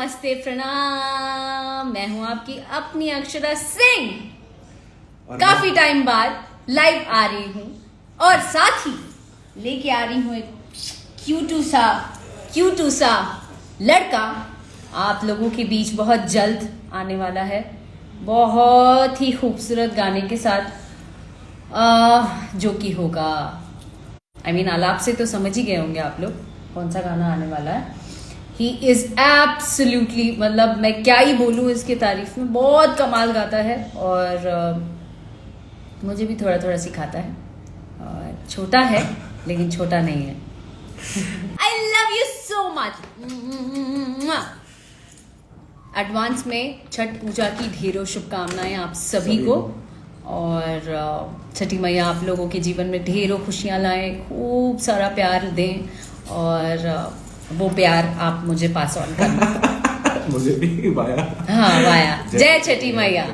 नमस्ते प्रणाम। मैं हूं आपकी अपनी अक्षरा सिंह। काफी टाइम बाद लाइव आ रही हूं और साथ ही लेके आ रही हूं एक क्यूटू सा लड़का आप लोगों के बीच बहुत जल्द आने वाला है, बहुत ही खूबसूरत गाने के साथ, जो कि होगा आलाप से तो समझ ही गए होंगे आप लोग कौन सा गाना आने वाला है। ही इज एब्सोल्युटली, मतलब मैं क्या ही बोलूँ इसके तारीफ में, बहुत कमाल गाता है और मुझे भी थोड़ा थोड़ा सिखाता है। और छोटा है लेकिन छोटा नहीं है। I love you so much. Advance में छठ पूजा की ढेरों शुभकामनाएं आप सभी को, और छठी मैया आप लोगों के जीवन में ढेरों खुशियां लाएं, खूब सारा प्यार दें और वो प्यार आप मुझे पास ऑन करना। मुझे भी वाया। हाँ वाया। जय छठी मैया।